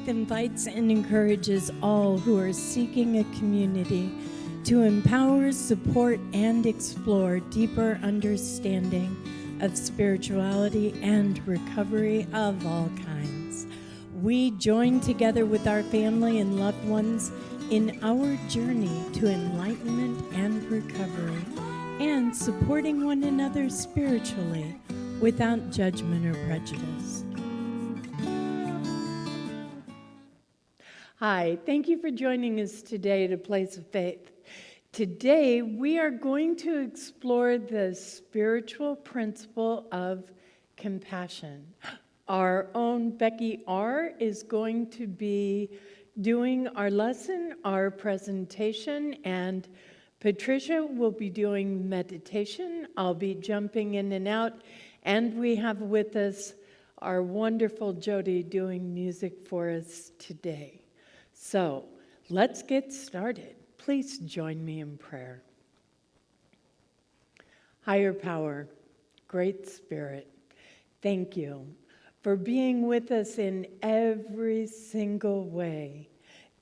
Faith invites and encourages all who are seeking a community to empower, support, and explore deeper understanding of spirituality and recovery of all kinds. We join together with our family and loved ones in our journey to enlightenment and recovery, and supporting one another spiritually without judgment or prejudice. Hi, thank you for joining us today at A Place of Faith. Today, we are going to explore the spiritual principle of compassion. Our own Beci R. is going to be doing our lesson, our presentation, and Patricia will be doing meditation. I'll be jumping in and out, and we have with us our wonderful Jody doing music for us today. So, let's get started. Please join me in prayer. Higher power, great spirit, thank you for being with us in every single way.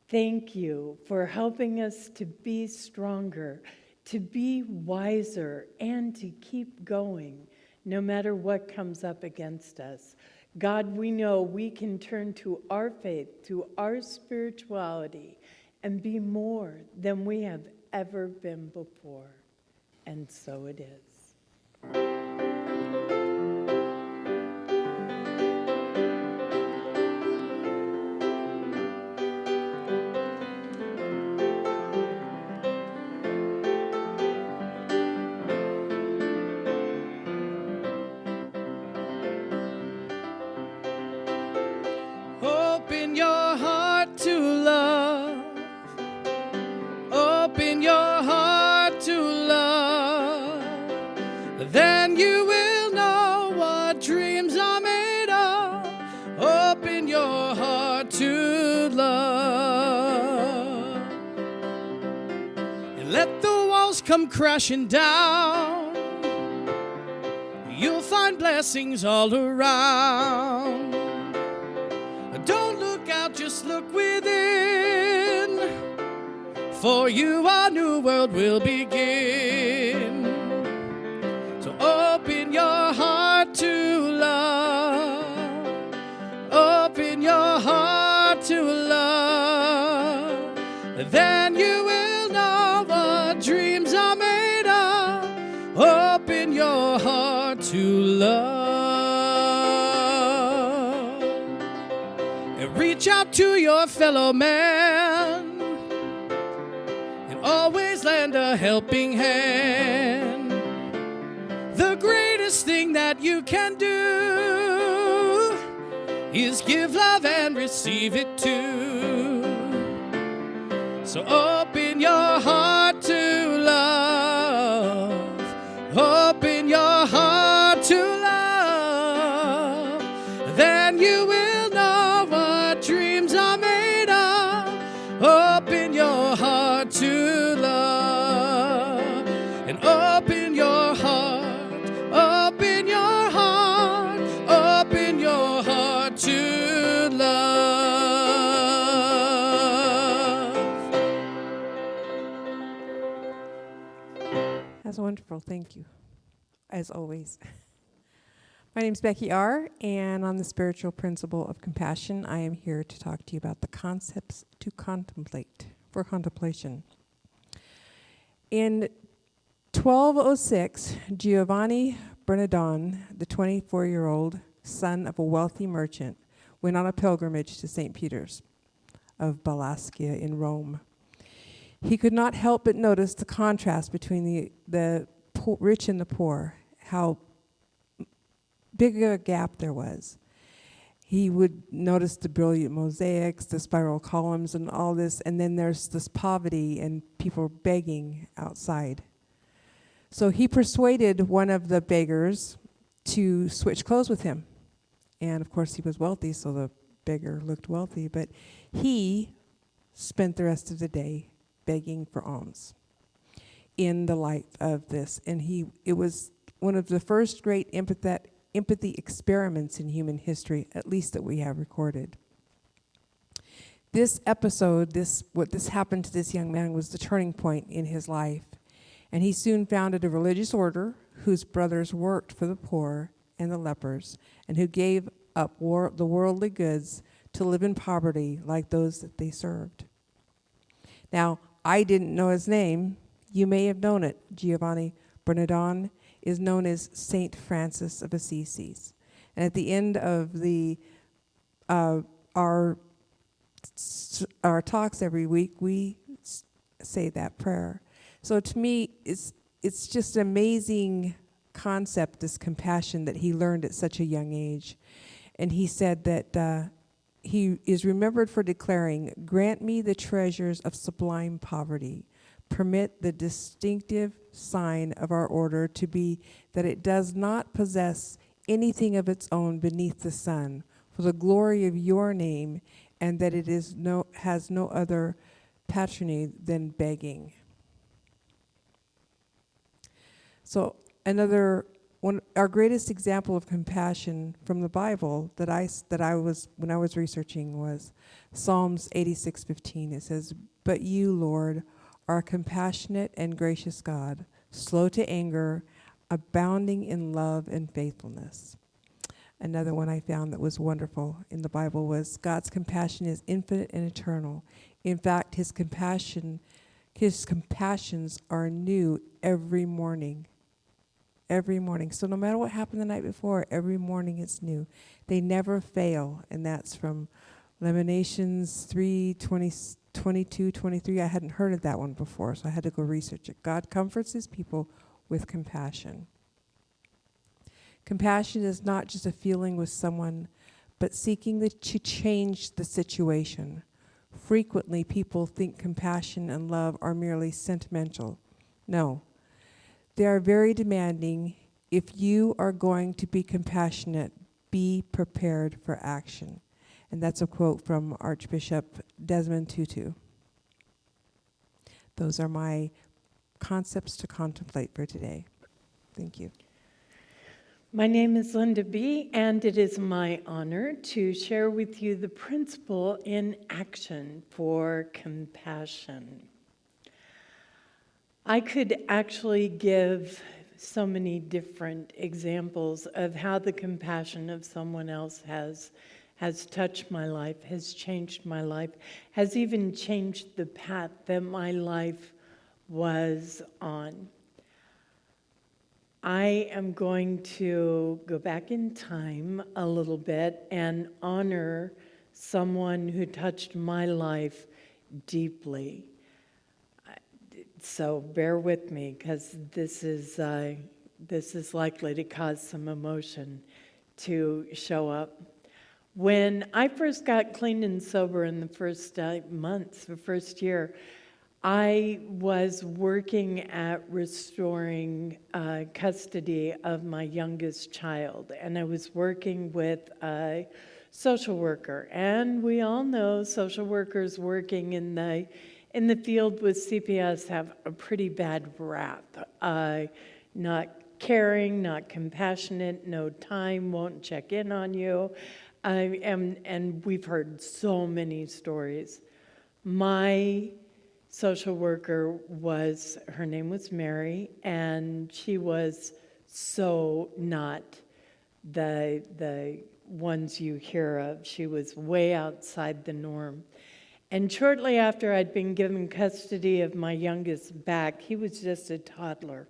Thank you for helping us to be stronger, to be wiser, and to keep going no matter what comes up against us. God, we know we can turn to our faith, to our spirituality, and be more than we have ever been before. And so it is. Open your heart to love. Open your heart to love. Then you will know what dreams are made of. Open your heart to love. And let the walls come crashing down. You'll find blessings all around. Don't look out, just look within. For you a new world will begin. So open your heart to love. Open your heart to love. Then you will know what dreams are made of. Open your heart to love. Reach out to your fellow man and always lend a helping hand. The greatest thing that you can do is give love and receive it too. So open your heart to love. Open your heart to love. Then you will know what dreams are made of. Open your heart to love. And open your heart. Open your heart. Open your heart to love. That's wonderful. Thank you, as always. My name is Beci R., and on the spiritual principle of compassion, I am here to talk to you about the concepts to contemplate, for contemplation. In 1206, Giovanni Bernardone, the 24-year-old son of a wealthy merchant, went on a pilgrimage to St. Peter's of Balascia in Rome. He could not help but notice the contrast between the rich and the poor, how big a gap there was. He would notice the brilliant mosaics, the spiral columns, and all this, and then there's this poverty and people begging outside. So he persuaded one of the beggars to switch clothes with him. And of course he was wealthy, so the beggar looked wealthy, but he spent the rest of the day begging for alms in the light of this. And it was one of the first great empathy experiments in human history, at least that we have recorded. This episode, what happened to this young man was the turning point in his life. And he soon founded a religious order whose brothers worked for the poor and the lepers, and who gave up the worldly goods to live in poverty like those that they served. Now, I didn't know his name. You may have known it. Giovanni Bernardone is known as Saint Francis of Assisi. And at the end of our talks every week, we say that prayer. So to me, it's just an amazing concept, this compassion that he learned at such a young age. And he said that he is remembered for declaring, "Grant me the treasures of sublime poverty. Permit the distinctive sign of our order to be that it does not possess anything of its own beneath the sun, for the glory of your name, and that it has no other patronage than begging." So our greatest example of compassion from the Bible that I was when I was researching was Psalms 86:15. It says, "But you, Lord, are a compassionate and gracious God, slow to anger, abounding in love and faithfulness." Another one I found that was wonderful in the Bible was, "God's compassion is infinite and eternal. In fact, his compassions are new every morning." Every morning. So no matter what happened the night before, every morning it's new. They never fail. And that's from Lamentations 3:22, 23. I hadn't heard of that one before, so I had to go research it. God comforts his people with compassion. Compassion is not just a feeling with someone, but seeking to change the situation. Frequently, people think compassion and love are merely sentimental. No. They are very demanding. If you are going to be compassionate, be prepared for action. And that's a quote from Archbishop Desmond Tutu. Those are my concepts to contemplate for today. Thank you. My name is Linda B., and it is my honor to share with you the principle in action for compassion. I could actually give so many different examples of how the compassion of someone else has touched my life, has changed my life, has even changed the path that my life was on. I am going to go back in time a little bit and honor someone who touched my life deeply. So bear with me, because this is likely to cause some emotion to show up. When I first got clean and sober in the first months, the first year, I was working at restoring custody of my youngest child, and I was working with a social worker. And we all know social workers working in the field with CPS have a pretty bad rap. Not caring, not compassionate, no time, won't check in on you. And we've heard so many stories. My social worker her name was Mary, and she was so not the ones you hear of. She was way outside the norm. And shortly after I'd been given custody of my youngest back, he was just a toddler.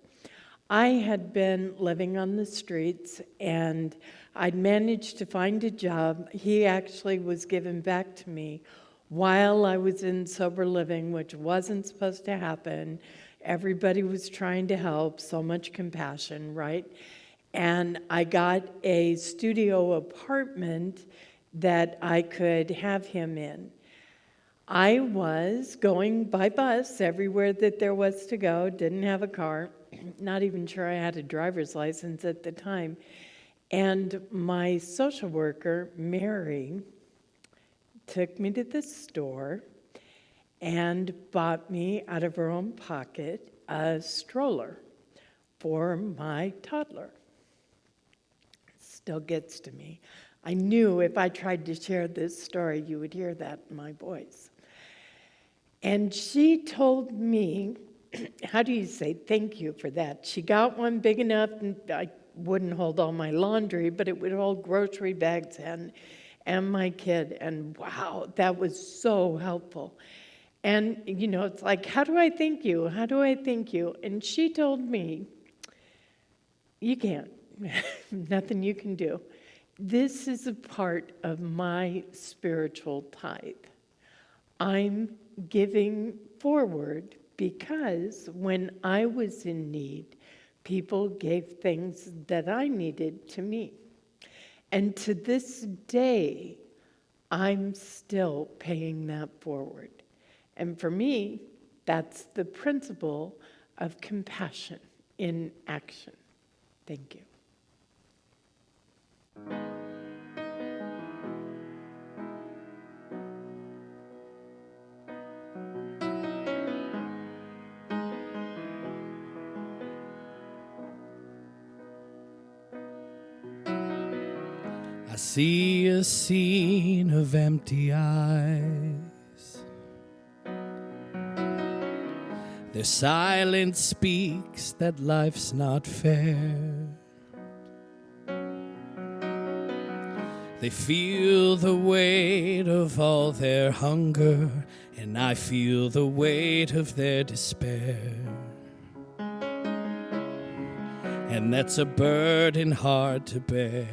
I had been living on the streets, and I'd managed to find a job. He actually was given back to me while I was in sober living, which wasn't supposed to happen. Everybody was trying to help, so much compassion, right? And I got a studio apartment that I could have him in. I was going by bus everywhere that there was to go, didn't have a car, not even sure I had a driver's license at the time. And my social worker, Mary, took me to the store and bought me out of her own pocket a stroller for my toddler. Still gets to me. I knew if I tried to share this story, you would hear that in my voice. And she told me, how do you say thank you for that? She got one big enough, and I wouldn't hold all my laundry, but it would hold grocery bags and my kid. And wow, that was so helpful. And, it's like, how do I thank you? How do I thank you? And she told me, you can't. Nothing you can do. This is a part of my spiritual tithe. I'm giving forward because when I was in need, people gave things that I needed to me. And to this day, I'm still paying that forward. And for me, that's the principle of compassion in action. Thank you. I see a scene of empty eyes. Their silence speaks that life's not fair. They feel the weight of all their hunger, and I feel the weight of their despair. And that's a burden hard to bear.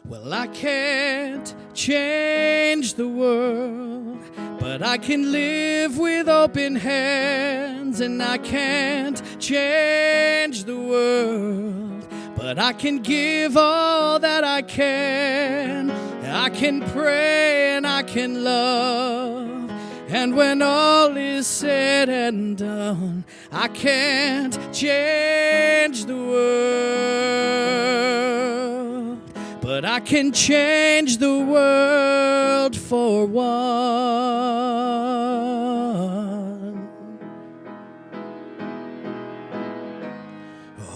Well, I can't change the world, but I can live with open hands. And I can't change the world, but I can give all that I can. I can pray and I can love. And when all is said and done, I can't change the world, but I can change the world for one.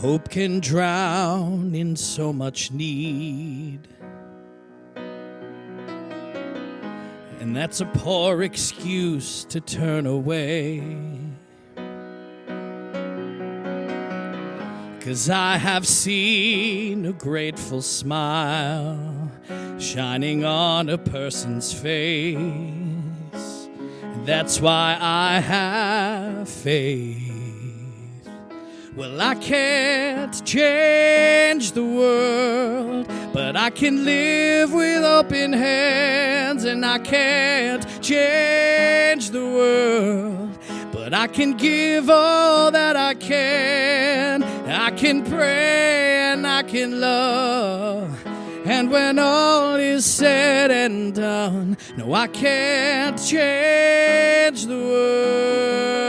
Hope can drown in so much need, and that's a poor excuse to turn away. 'Cause I have seen a grateful smile shining on a person's face. That's why I have faith. Well, I can't change the world, but I can live with open hands. And I can't change the world, but I can give all that I can. I can pray and I can love. And when all is said and done, no, I can't change the world,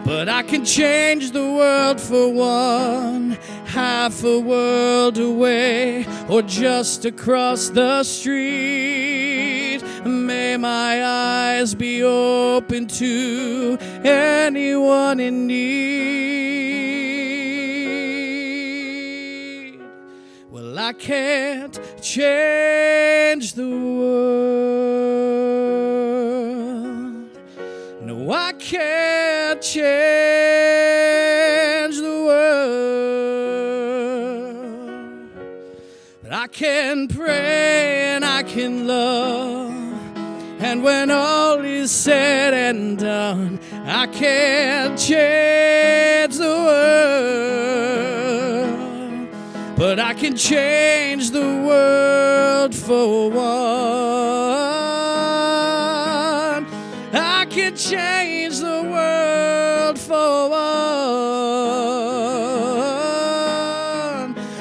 but I can change the world for one, half a world away, or just across the street. May my eyes be open to anyone in need. Well, I can't change the world. No, I can't change the world, but I can pray and I can love. And when all is said and done, I can't change the world, but I can change the world for one. I can change the world for one.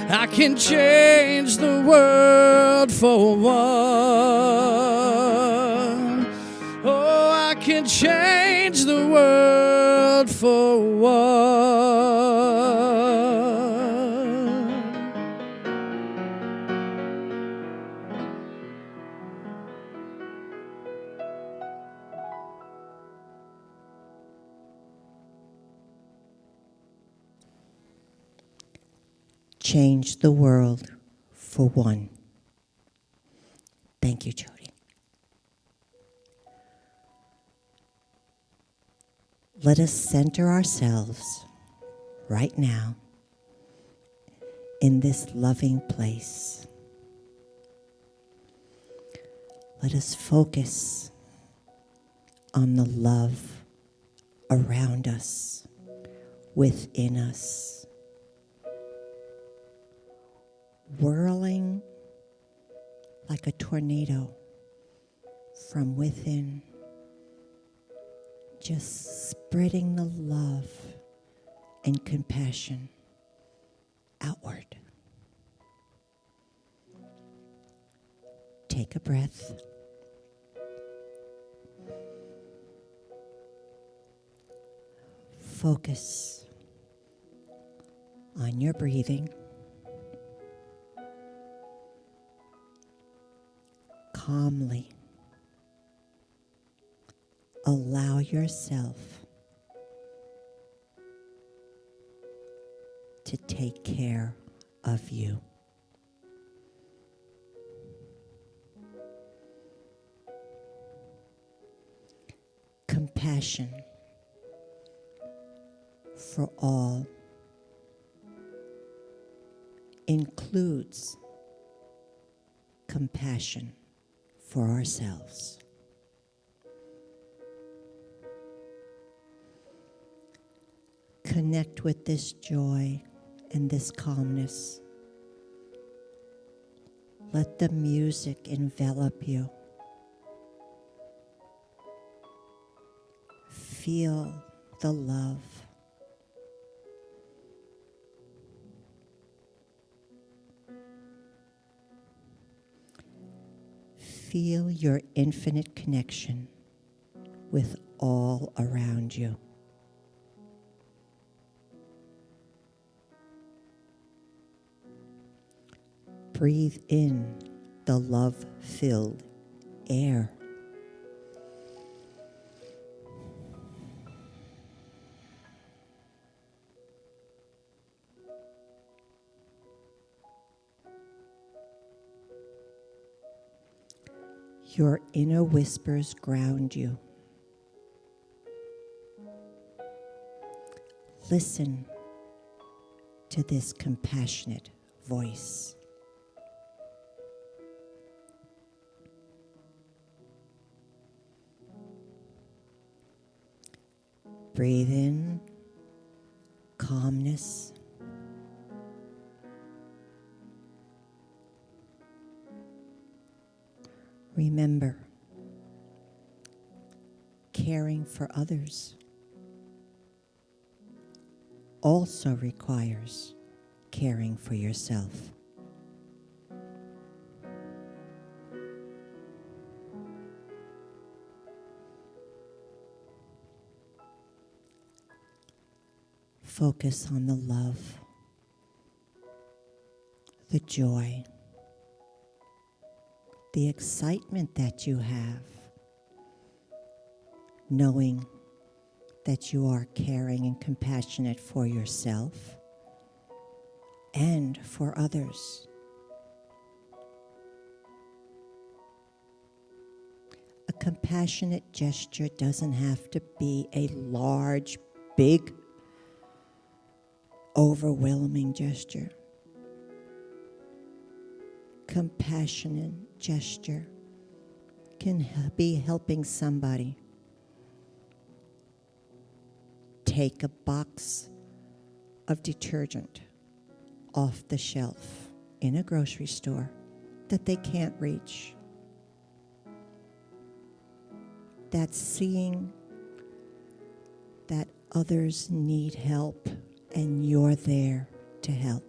I can change the world for one. Oh, I can change the world for one. Change the world for one. Thank you, Jody. Let us center ourselves right now in this loving place. Let us focus on the love around us, within us, whirling like a tornado from within, just spreading the love and compassion outward. Take a breath. Focus on your breathing. Calmly allow yourself to take care of you. Compassion for all includes compassion for ourselves. Connect with this joy and this calmness. Let the music envelop you. Feel the love. Feel your infinite connection with all around you. Breathe in the love-filled air. Your inner whispers ground you. Listen to this compassionate voice. Breathe in calmness. Remember, caring for others also requires caring for yourself. Focus on the love, the joy, the excitement that you have, knowing that you are caring and compassionate for yourself and for others. A compassionate gesture doesn't have to be a large, big, overwhelming gesture. Compassionate gesture can be helping somebody take a box of detergent off the shelf in a grocery store that they can't reach. That's seeing that others need help and you're there to help.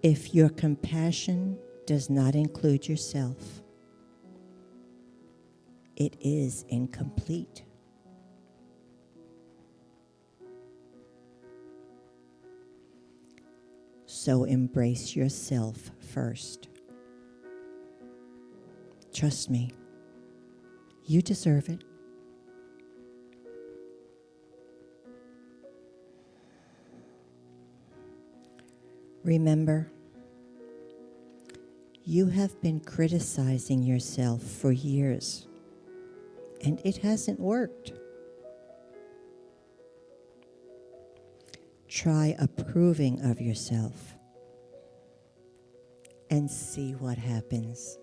If your compassion does not include yourself, it is incomplete. So embrace yourself first. Trust me, you deserve it. Remember, you have been criticizing yourself for years, and it hasn't worked. Try approving of yourself and see what happens.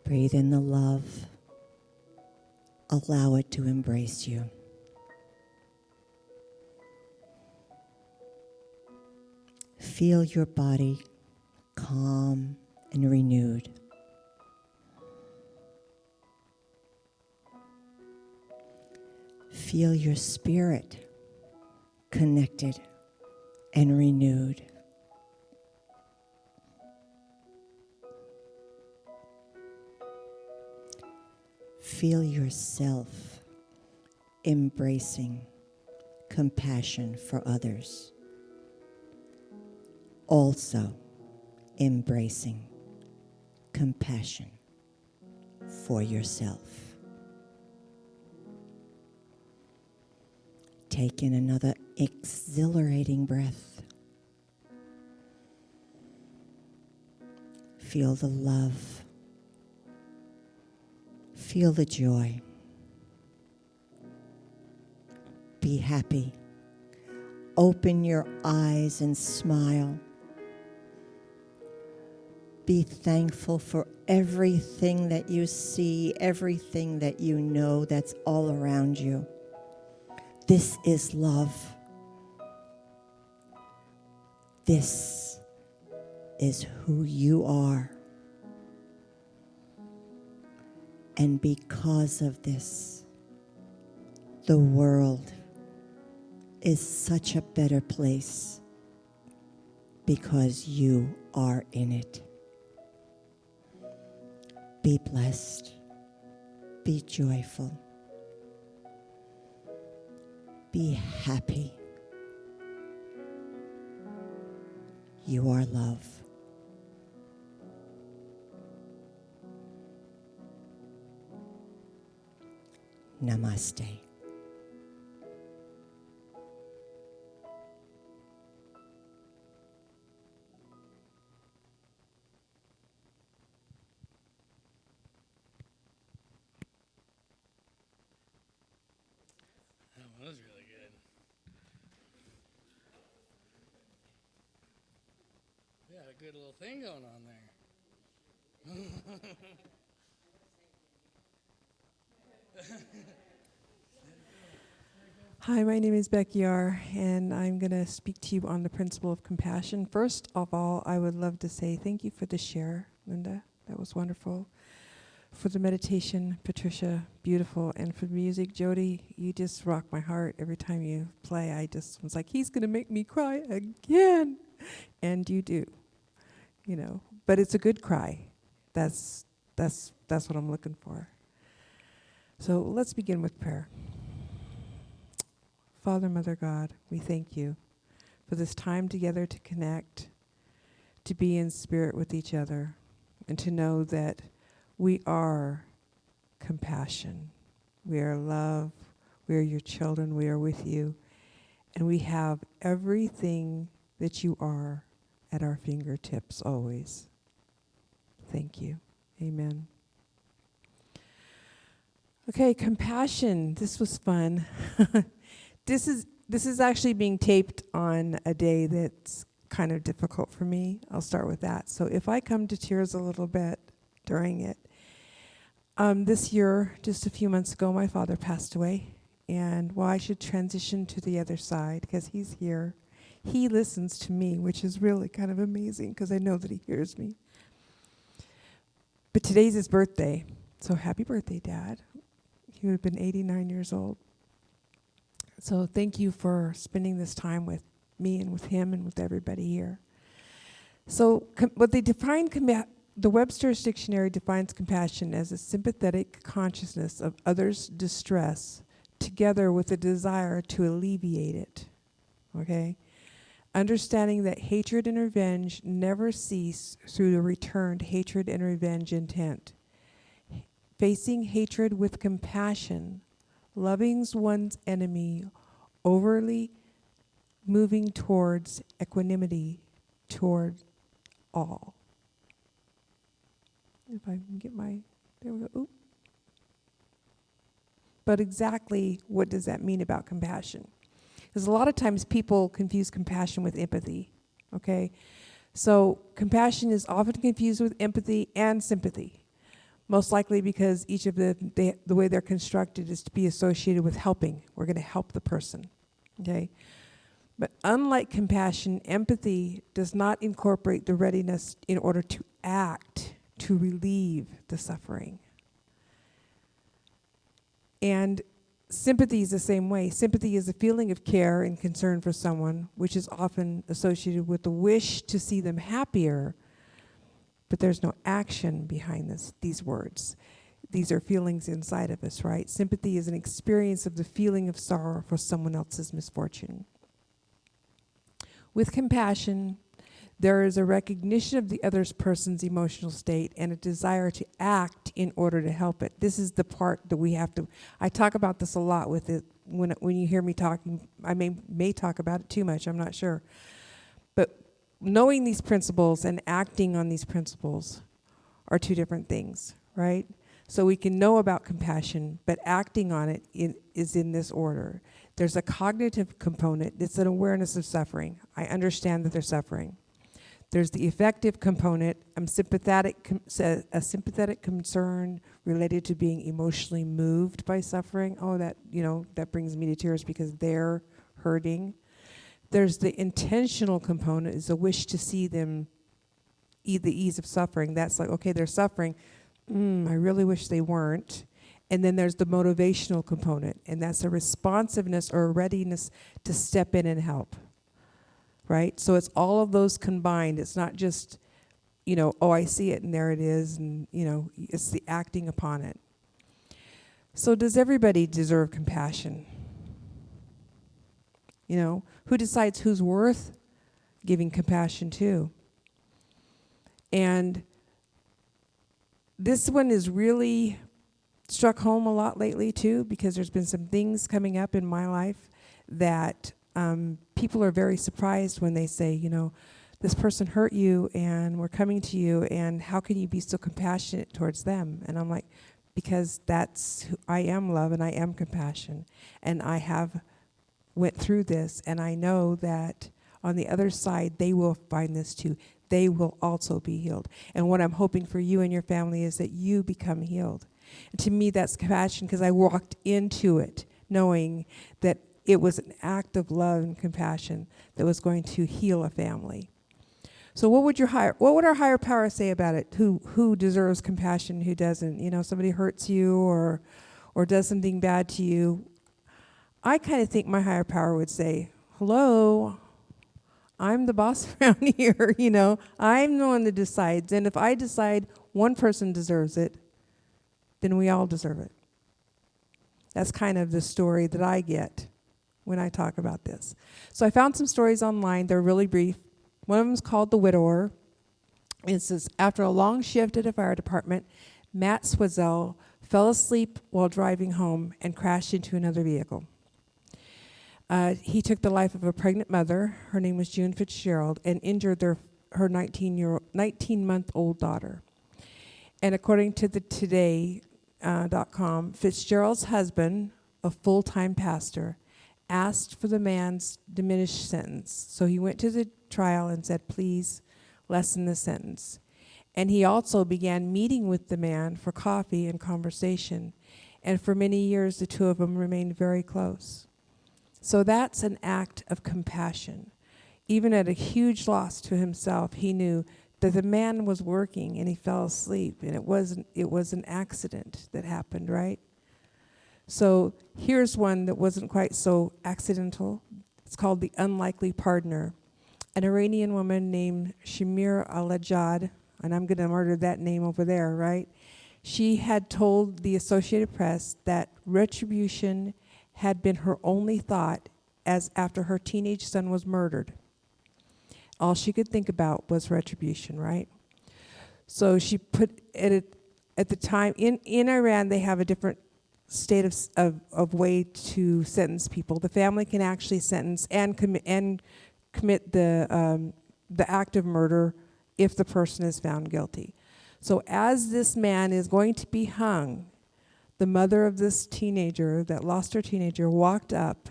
Breathe in the love. Allow it to embrace you. Feel your body calm and renewed. Feel your spirit connected and renewed. Feel yourself embracing compassion for others. Also embracing compassion for yourself. Take in another exhilarating breath. Feel the love. Feel the joy. Be happy. Open your eyes and smile. Be thankful for everything that you see, everything that you know that's all around you. This is love. This is who you are. And because of this, the world is such a better place because you are in it. Be blessed. Be joyful. Be happy. You are love. Namaste. That was really good. We had a good little thing going on there. Hi, my name is Becky R., and I'm going to speak to you on the principle of compassion. First of all, I would love to say thank you for the share, Linda. That was wonderful. For the meditation, Patricia, beautiful. And for the music, Jody, you just rock my heart every time you play. I just was like, he's going to make me cry again. And you do, you know. But it's a good cry. That's what I'm looking for. So let's begin with prayer. Father, Mother, God, we thank you for this time together to connect, to be in spirit with each other, and to know that we are compassion. We are love. We are your children. We are with you. And we have everything that you are at our fingertips always. Thank you. Amen. Okay, compassion. This was fun. This is actually being taped on a day that's kind of difficult for me. I'll start with that. So if I come to tears a little bit during it, this year, just a few months ago, my father passed away. And while I should transition to the other side, because he's here, he listens to me, which is really kind of amazing because I know that he hears me. But today's his birthday. So happy birthday, Dad. He would have been 89 years old. So thank you for spending this time with me and with him and with everybody here. So what they define, the Webster's Dictionary defines compassion as a sympathetic consciousness of others' distress together with a desire to alleviate it. Okay? Understanding that hatred and revenge never cease through the returned hatred and revenge intent. Facing hatred with compassion loving one's enemy, overly moving towards equanimity toward all. If I can get there we go. Oop. But exactly what does that mean about compassion? Because a lot of times people confuse compassion with empathy, okay? So compassion is often confused with empathy and sympathy, most likely because each of the way they're constructed is to be associated with helping. We're going to help the person, okay? But unlike compassion, empathy does not incorporate the readiness in order to act to relieve the suffering. And sympathy is the same way. Sympathy is a feeling of care and concern for someone, which is often associated with the wish to see them happier, but there's no action behind these words. These are feelings inside of us, right? Sympathy is an experience of the feeling of sorrow for someone else's misfortune. With compassion, there is a recognition of the other person's emotional state and a desire to act in order to help it. This is the part that we have to, I talk about this a lot with it. When you hear me talking, I may talk about it too much, I'm not sure. But knowing these principles and acting on these principles are two different things, right? So we can know about compassion, but acting on it is in this order. There's a cognitive component. It's an awareness of suffering. I understand that they're suffering. There's the affective component. A sympathetic concern related to being emotionally moved by suffering. Oh, that brings me to tears because they're hurting. There's the intentional component, is a wish to see them the ease of suffering. That's like, okay, they're suffering. I really wish they weren't. And then there's the motivational component, and that's a responsiveness or a readiness to step in and help, right? So it's all of those combined. It's not just, I see it and there it is, and, it's the acting upon it. So does everybody deserve compassion? Who decides who's worth giving compassion to? And this one is really struck home a lot lately too, because there's been some things coming up in my life that people are very surprised when they say, this person hurt you and we're coming to you, and how can you be so compassionate towards them? And I'm like, because that's who I am, love, and I am compassion, and I have went through this, and I know that on the other side they will find this too. They will also be healed. And what I'm hoping for you and your family is that you become healed. And to me, that's compassion, because I walked into it knowing that it was an act of love and compassion that was going to heal a family. So what would our higher power say about it? Who deserves compassion, who doesn't? Somebody hurts you or does something bad to you. I kind of think my higher power would say, hello, I'm the boss around here, I'm the one that decides. And if I decide one person deserves it, then we all deserve it. That's kind of the story that I get when I talk about this. So I found some stories online. They're really brief. One of them is called The Widower. It says, after a long shift at a fire department, Matt Swazel fell asleep while driving home and crashed into another vehicle. He took the life of a pregnant mother, her name was June Fitzgerald, and injured her 19-month-old daughter. And according to the Today.com, Fitzgerald's husband, a full-time pastor, asked for the man's diminished sentence. So he went to the trial and said, please lessen the sentence. And he also began meeting with the man for coffee and conversation. And for many years, the two of them remained very close. So that's an act of compassion. Even at a huge loss to himself, he knew that the man was working and he fell asleep, and it was an accident that happened, right? So here's one that wasn't quite so accidental. It's called The Unlikely Partner. An Iranian woman named Shamir Al-Ajad, and I'm going to murder that name over there, right? She had told the Associated Press that retribution had been her only thought as after her teenage son was murdered. All she could think about was retribution, right? So she put it at the time, in Iran, they have a different state of way to sentence people. The family can actually sentence and commit the act of murder if the person is found guilty. So as this man is going to be hung, the mother of this teenager that lost her teenager walked up,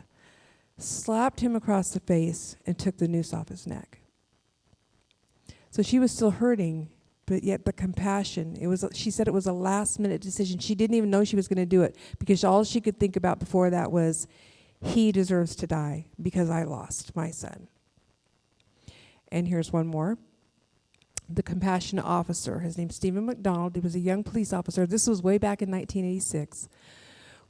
slapped him across the face, and took the noose off his neck. So she was still hurting, but yet the compassion, she said it was a last-minute decision. She didn't even know she was going to do it because all she could think about before that was, he deserves to die because I lost my son. And here's one more. The compassionate officer, his name's Stephen McDonald. He was a young police officer. This was way back in 1986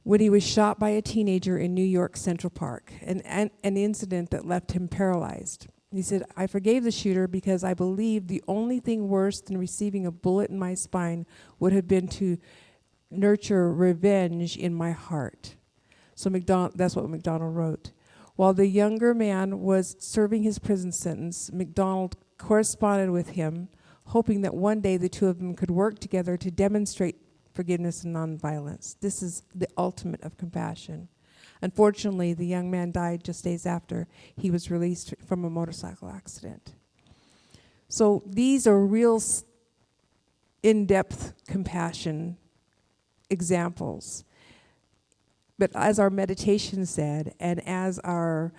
when he was shot by a teenager in New York Central Park, an incident that left him paralyzed. He said, I forgave the shooter because I believed the only thing worse than receiving a bullet in my spine would have been to nurture revenge in my heart. So that's what McDonald wrote. While the younger man was serving his prison sentence, McDonald corresponded with him, hoping that one day the two of them could work together to demonstrate forgiveness and nonviolence. This is the ultimate of compassion. Unfortunately, the young man died just days after he was released from a motorcycle accident. So these are real in-depth compassion examples. But as our meditation said, and as our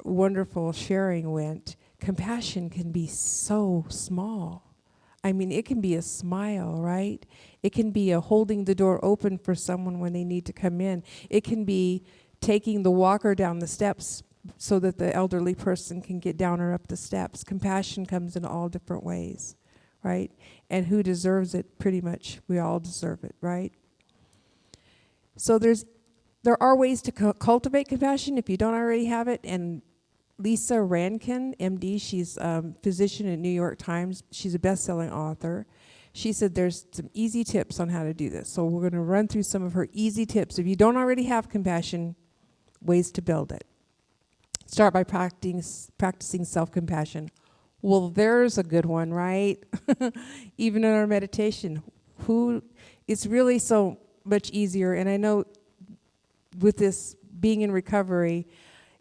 wonderful sharing went, compassion can be so small. I mean, it can be a smile, right? It can be a holding the door open for someone when they need to come in. It can be taking the walker down the steps so that the elderly person can get down or up the steps. Compassion comes in all different ways, right? And who deserves it? Pretty much, we all deserve it, right? So there are ways to cultivate compassion if you don't already have it. And Lisa Rankin, MD, she's a physician at New York Times. She's a best-selling author. She said there's some easy tips on how to do this. So we're going to run through some of her easy tips. If you don't already have compassion, ways to build it. Start by practicing self-compassion. Well, there's a good one, right? Even in our meditation, it's really so much easier. And I know with this being in recovery,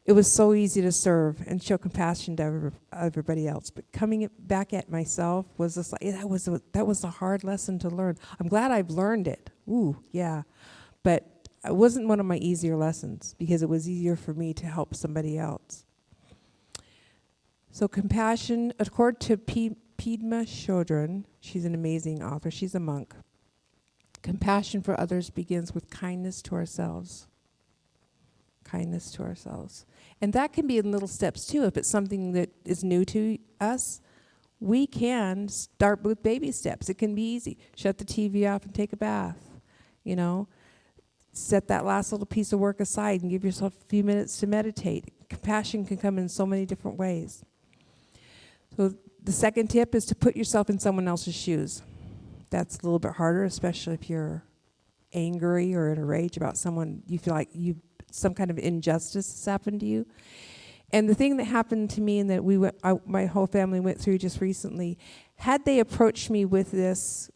it was so easy to serve and show compassion to everybody else. But coming back at myself was just like, that was a hard lesson to learn. I'm glad I've learned it. Ooh, yeah. But it wasn't one of my easier lessons because it was easier for me to help somebody else. So compassion, according to Padma Chodron, she's an amazing author. She's a monk. Compassion for others begins with kindness to ourselves. Kindness to ourselves. And that can be in little steps too. If it's something that is new to us, we can start with baby steps. It can be easy. Shut the TV off and take a bath. Set that last little piece of work aside and give yourself a few minutes to meditate. Compassion can come in so many different ways. So the second tip is to put yourself in someone else's shoes. That's a little bit harder, especially if you're angry or in a rage about someone you feel like some kind of injustice has happened to you. And the thing that happened to me and that my whole family went through just recently, had they approached me with this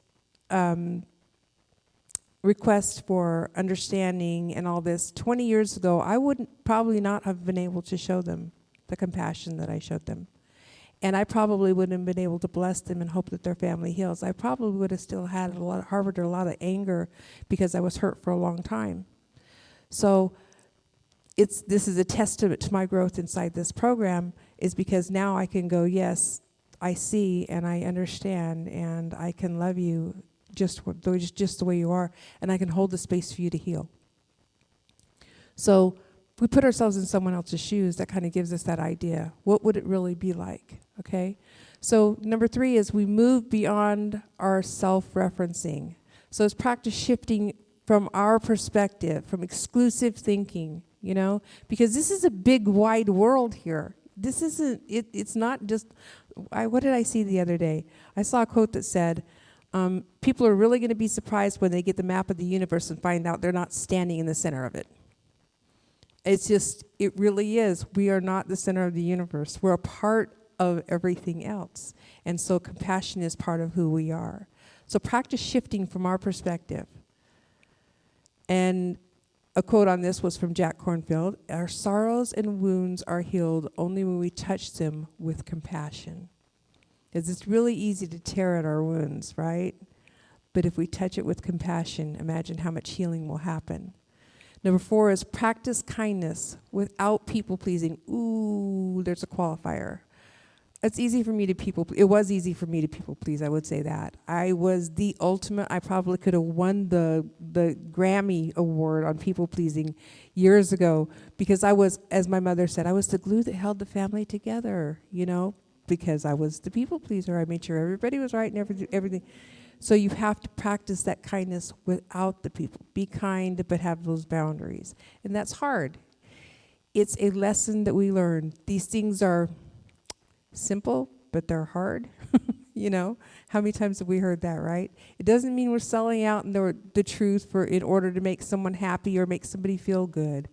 request for understanding and all this 20 years ago, I would probably not have been able to show them the compassion that I showed them. And I probably wouldn't have been able to bless them and hope that their family heals. I probably would have still harbored a lot of anger because I was hurt for a long time. So this is a testament to my growth inside this program, is because now I can go, yes, I see and I understand and I can love you just the way you are, and I can hold the space for you to heal. So if we put ourselves in someone else's shoes, that kind of gives us that idea. What would it really be like? Okay? So number 3 is we move beyond our self-referencing. So it's practice shifting from our perspective, from exclusive thinking, because this is a big, wide world here. This isn't, it's not just, what did I see the other day? I saw a quote that said, people are really going to be surprised when they get the map of the universe and find out they're not standing in the center of it. It really is. We are not the center of the universe. We're a part of everything else. And so compassion is part of who we are. So practice shifting from our perspective. And A quote on this was from Jack Cornfield. Our sorrows and wounds are healed only when we touch them with compassion. Because it's really easy to tear at our wounds, right? But if we touch it with compassion, imagine how much healing will happen. Number 4 is practice kindness without people pleasing. Ooh, there's a qualifier. It's easy for me to it was easy for me to people please, I would say that. I was the ultimate, I probably could have won the Grammy award on people pleasing years ago because I was, as my mother said, I was the glue that held the family together, because I was the people pleaser. I made sure everybody was right and everything. So you have to practice that kindness without the people. Be kind, but have those boundaries. And that's hard. It's a lesson that we learn. These things are simple, but they're hard. How many times have we heard that, right? It doesn't mean we're selling out the truth in order to make someone happy or make somebody feel good.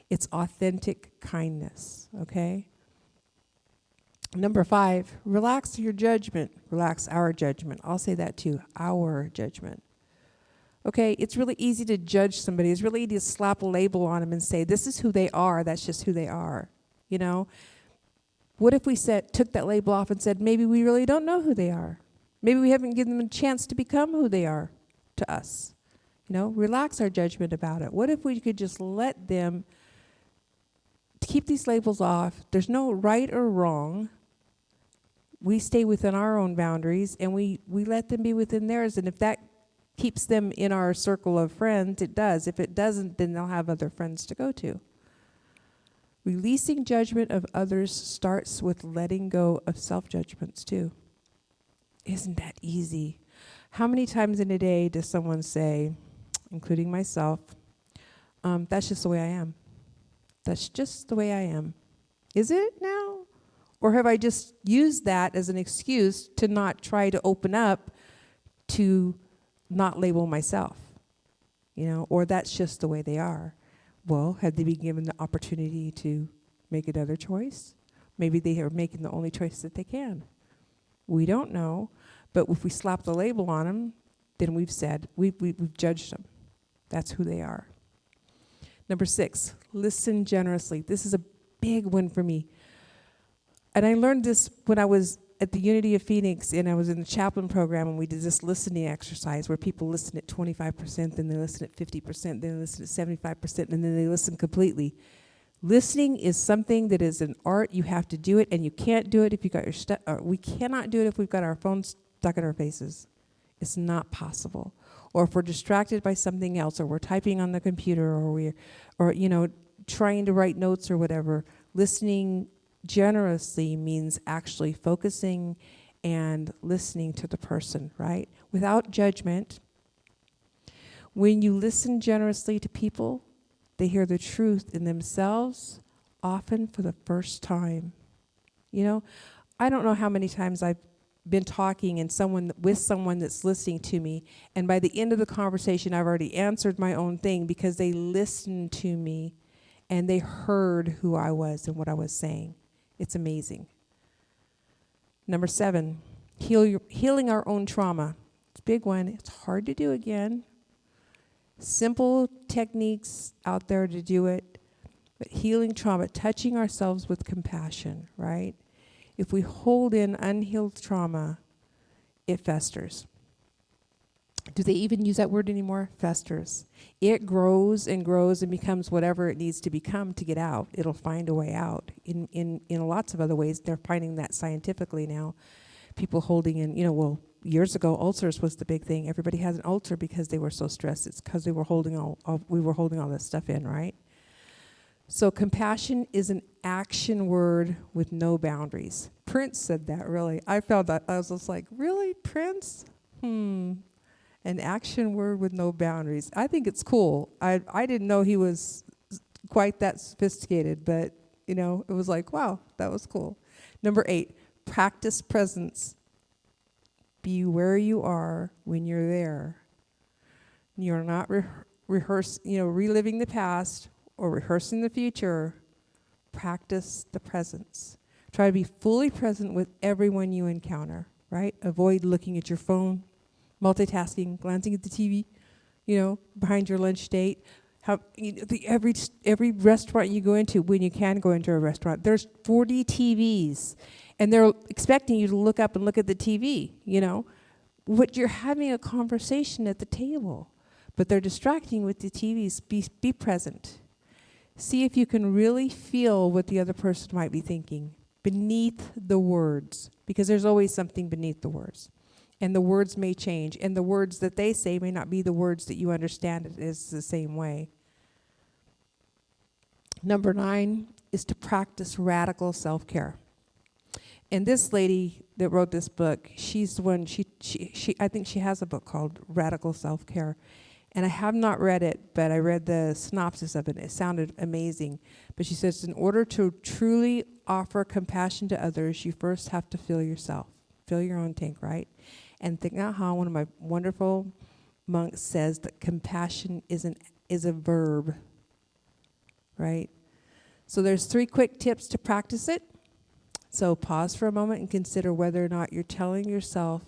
It's authentic kindness, okay? Number 5, relax your judgment. Relax our judgment. I'll say that too, our judgment. Okay, it's really easy to judge somebody. It's really easy to slap a label on them and say, this is who they are. That's just who they are, What if we took that label off and said, maybe we really don't know who they are? Maybe we haven't given them a chance to become who they are to us. Relax our judgment about it. What if we could just let them keep these labels off? There's no right or wrong. We stay within our own boundaries, and we let them be within theirs. And if that keeps them in our circle of friends, it does. If it doesn't, then they'll have other friends to go to. Releasing judgment of others starts with letting go of self-judgments too. Isn't that easy? How many times in a day does someone say, including myself, that's just the way I am? That's just the way I am. Is it now? Or have I just used that as an excuse to not try to open up to not label myself? Or that's just the way they are. Well, had they been given the opportunity to make another choice? Maybe they are making the only choice that they can. We don't know. But if we slap the label on them, then we've said, we've judged them. That's who they are. Number 6, listen generously. This is a big one for me. And I learned this when I was at the Unity of Phoenix, and I was in the chaplain program, and we did this listening exercise where people listen at 25%, then they listen at 50%, then they listen at 75%, and then they listen completely. Listening is something that is an art. You have to do it, and you can't do it if you got your we cannot do it if we've got our phones stuck in our faces. It's not possible. Or if we're distracted by something else, or we're typing on the computer, or trying to write notes or whatever. Listening generously means actually focusing and listening to the person, right? Without judgment. When you listen generously to people, they hear the truth in themselves, often for the first time. I don't know how many times I've been talking and with someone that's listening to me, and by the end of the conversation, I've already answered my own thing because they listened to me and they heard who I was and what I was saying. It's amazing. Number 7, healing our own trauma. It's a big one. It's hard to do again. Simple techniques out there to do it. But healing trauma, touching ourselves with compassion, right? If we hold in unhealed trauma, it festers. Do they even use that word anymore? Festers. It grows and grows and becomes whatever it needs to become to get out. It'll find a way out. In lots of other ways, they're finding that scientifically now. People holding in, years ago, ulcers was the big thing. Everybody has an ulcer because they were so stressed. It's because we were holding all this stuff in, right? So compassion is an action word with no boundaries. Prince said that, really. I found that. I was just like, really, Prince? An action word with no boundaries. I think it's cool. I didn't know he was quite that sophisticated, but, it was like, wow, that was cool. Number 8, practice presence. Be where you are when you're there. You're not reliving the past or rehearsing the future. Practice the presence. Try to be fully present with everyone you encounter, right? Avoid looking at your phone, multitasking, glancing at the TV, behind your lunch date. Every restaurant you go into, when you can go into a restaurant, there's 40 TVs, and they're expecting you to look up and look at the TV. What you're having a conversation at the table, but they're distracting you with the TVs. Be present. See if you can really feel what the other person might be thinking beneath the words, because there's always something beneath the words. And the words may change, and the words that they say may not be the words that you understand it is the same way. Number 9 is to practice radical self-care. And this lady that wrote this book, she's the one, I think she has a book called Radical Self-Care. And I have not read it, but I read the synopsis of it. It sounded amazing. But she says, in order to truly offer compassion to others, you first have to fill yourself. Fill your own tank, right? And think about how one of my wonderful monks says that compassion is a verb, right? So there's 3 quick tips to practice it. So pause for a moment and consider whether or not you're telling yourself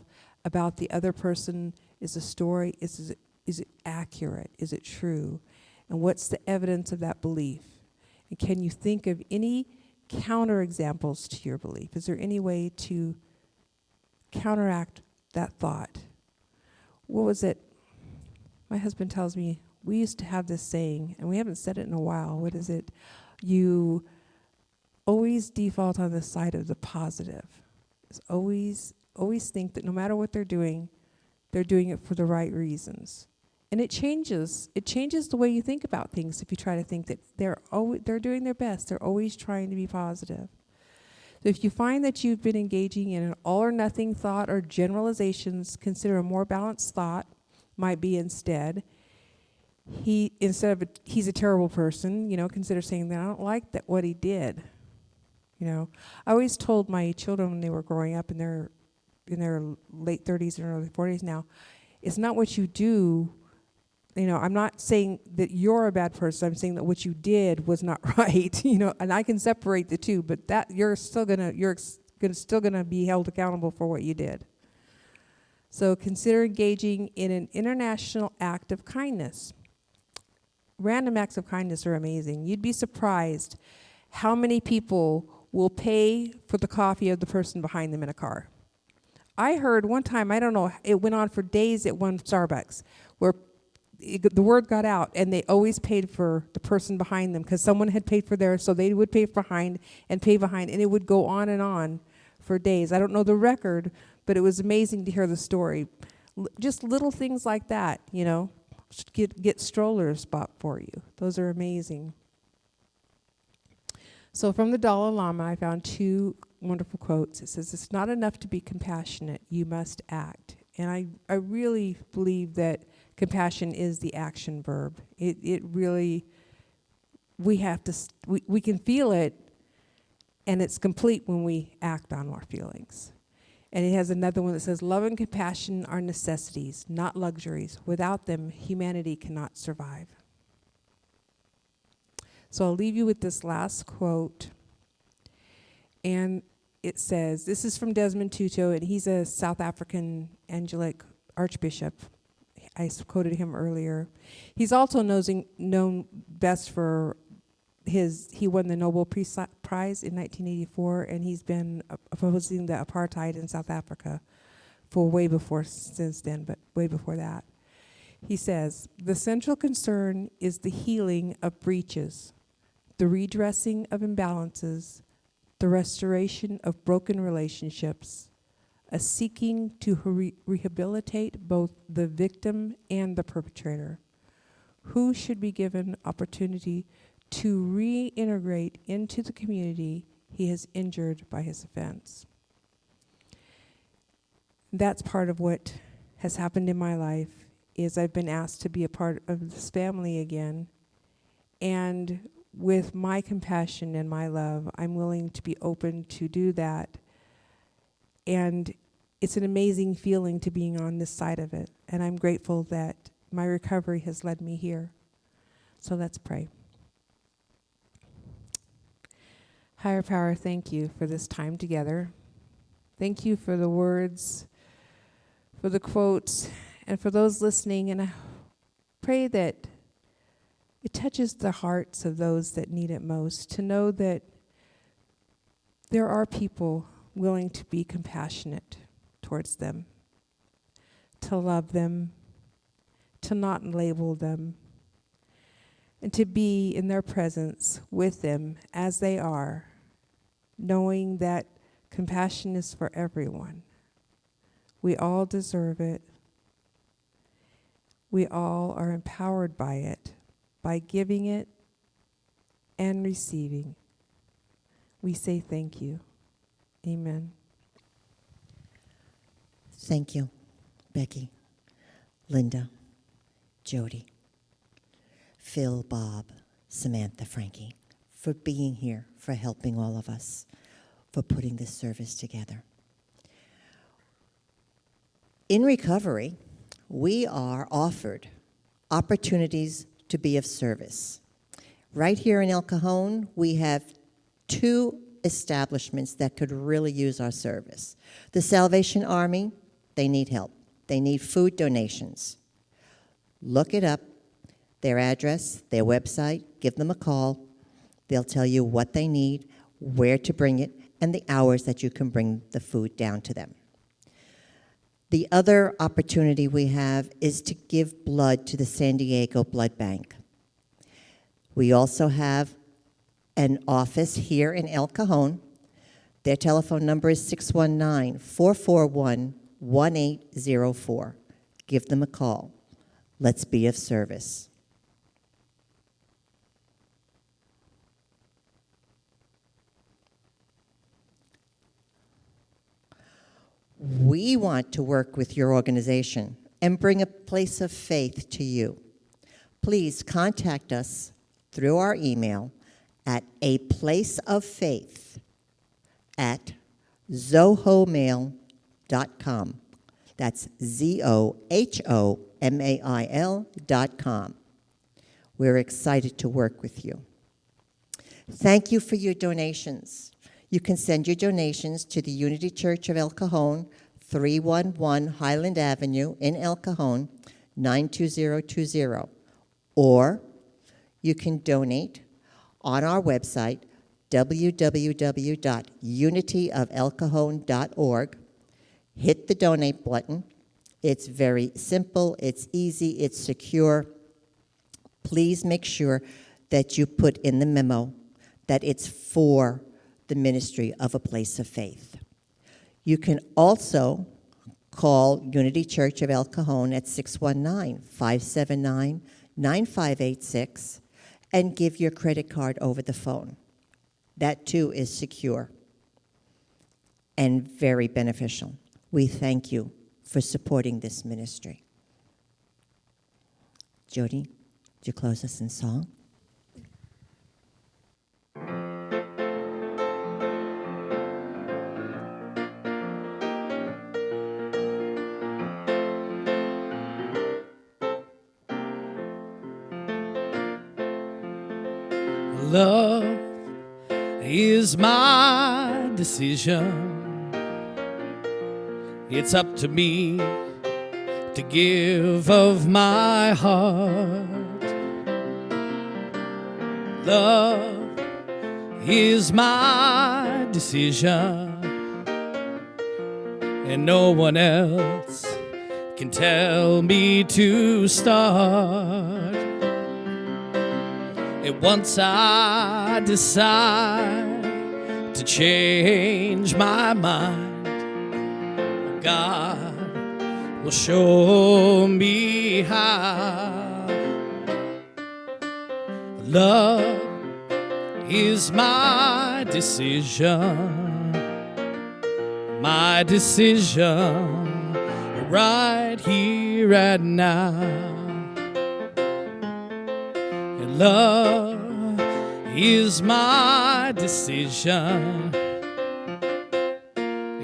about the other person is a story, is it accurate? Is it true? And what's the evidence of that belief? And can you think of any counterexamples to your belief? Is there any way to counteract that thought? What was it? My husband tells me, we used to have this saying, and we haven't said it in a while. What is it? You always default on the side of the positive. It's always think that no matter what they're doing it for the right reasons. And it changes the way you think about things if you try to think that they're doing their best. They're always trying to be positive. So if you find that you've been engaging in an all or nothing thought or generalizations, consider a more balanced thought might be instead, he's a terrible person, consider saying that I don't like that what he did. I always told my children when they were growing up in their late 30s and early 40s now, it's not what you do. I'm not saying that you're a bad person. I'm saying that what you did was not right. And I can separate the two, but that you're still gonna be held accountable for what you did. So consider engaging in an international act of kindness. Random acts of kindness are amazing. You'd be surprised how many people will pay for the coffee of the person behind them in a car. I heard one time, I don't know, it went on for days at one Starbucks, where the word got out, and they always paid for the person behind them because someone had paid for theirs, so they would pay behind, and it would go on for days. I don't know the record, but it was amazing to hear the story. Just little things like that, get strollers bought for you. Those are amazing. So from the Dalai Lama, I found 2 wonderful quotes. It says, it's not enough to be compassionate, you must act. And I really believe that compassion is the action verb. It really, we can feel it, and it's complete when we act on our feelings. And it has another one that says, love and compassion are necessities, not luxuries. Without them, humanity cannot survive. So I'll leave you with this last quote. And it says, this is from Desmond Tutu, and he's a South African Angelic Archbishop. I quoted him earlier. He's also known best for he won the Nobel Peace Prize in 1984, and he's been opposing the apartheid in South Africa for way before that. He says, the central concern is the healing of breaches, the redressing of imbalances, the restoration of broken relationships, a seeking to rehabilitate both the victim and the perpetrator, who should be given opportunity to reintegrate into the community he has injured by his offense. That's part of what has happened in my life, is I've been asked to be a part of this family again, and with my compassion and my love, I'm willing to be open to do that. And it's an amazing feeling to being on this side of it. And I'm grateful that my recovery has led me here. So let's pray. Higher power, thank you for this time together. Thank you for the words, for the quotes, and for those listening. And I pray that It touches the hearts of those that need it most to know that there are people willing to be compassionate towards them, to love them, to not label them, and to be in their presence with them as they are, knowing that compassion is for everyone. We all deserve it. We all are empowered by it, by giving it and receiving. We say thank you. Amen. Thank you, Becky, Linda, Jody, Phil, Bob, Samantha, Frankie, for being here, for helping all of us, for putting this service together. In recovery, we are offered opportunities to be of service. Right here in El Cajon, we have 2 establishments that could really use our service. The Salvation Army, they need help. They need food donations. Look it up, their address, their website, give them a call. They'll tell you what they need, where to bring it, and the hours that you can bring the food down to them. The other opportunity we have is to give blood to the San Diego Blood Bank. We also have an office here in El Cajon. Their telephone number is 619-441-1804. Give them a call. Let's be of service. We want to work with your organization and bring a place of faith to you. Please contact us through our email at aplaceoffaith@zohomail.com. That's ZOHOMAIL.com. We're excited to work with you. Thank you for your donations. You can send your donations to the Unity Church of El Cajon, 311 Highland Avenue in El Cajon, 92020. Or you can donate on our website, www.unityofelcajon.org. Hit the donate button. It's very simple, it's easy, it's secure. Please make sure that you put in the memo that it's for the ministry of A Place of Faith. You can also call Unity Church of El Cajon at 619-579-9586 and give your credit card over the phone. That too is secure and very beneficial. We thank you for supporting this ministry. Jody, would you close us in song? Love is my decision. It's up to me to give of my heart. Love is my decision, and no one else can tell me to start. And once I decide to change my mind, God will show me how. Love is my decision right here and now. And love is my decision.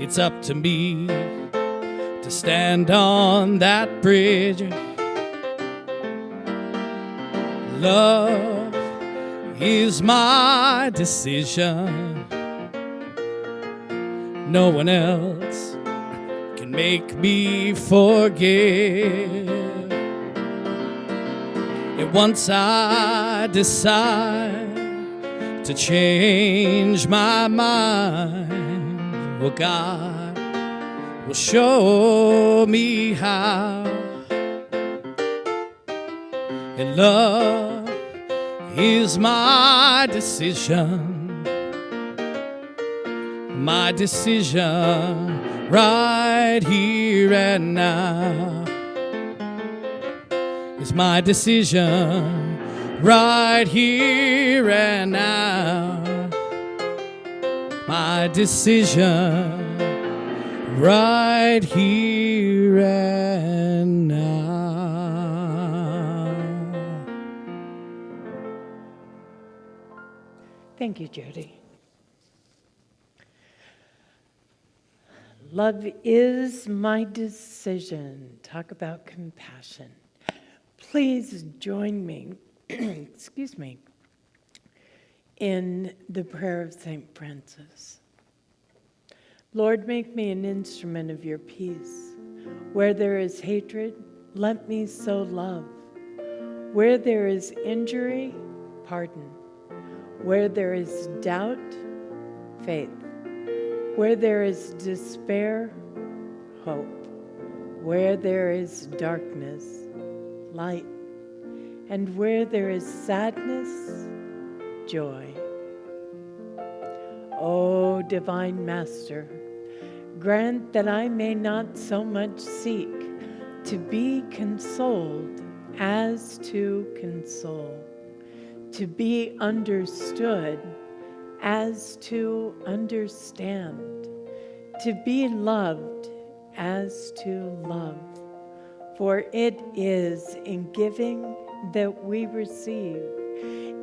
It's up to me to stand on that bridge. Love is my decision. No one else can make me forgive. And once I decide to change my mind, well, God will show me how. And love is my decision right here and now. It's my decision right here and now. My decision right here and now. Thank you, Jody. Love is my decision. Talk about compassion. Please join me, excuse me, in the prayer of St. Francis. Lord, make me an instrument of your peace. Where there is hatred, let me sow love. Where there is injury, pardon. Where there is doubt, faith. Where there is despair, hope. Where there is darkness, light. And where there is sadness, joy. O Divine Master, grant that I may not so much seek to be consoled as to console, to be understood as to understand, to be loved as to love. For it is in giving that we receive.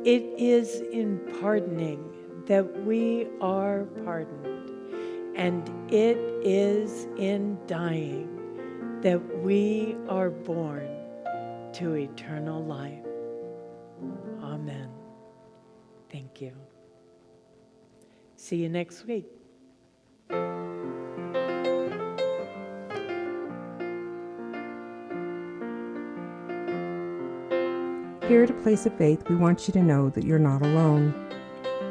It is in pardoning that we are pardoned. And it is in dying that we are born to eternal life. Amen. Thank you. See you next week. Here at A Place of Faith, we want you to know that you're not alone.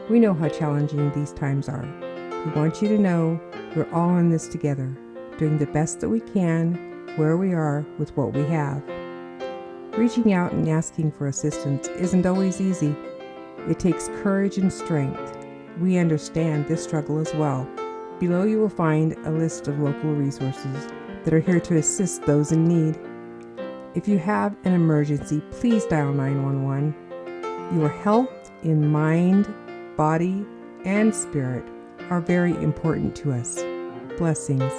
We know how challenging these times are. We want you to know we're all in this together, doing the best that we can, where we are, with what we have. Reaching out and asking for assistance isn't always easy. It takes courage and strength. We understand this struggle as well. Below you will find a list of local resources that are here to assist those in need. If you have an emergency, please dial 911. Your health in mind, body, and spirit are very important to us. Blessings.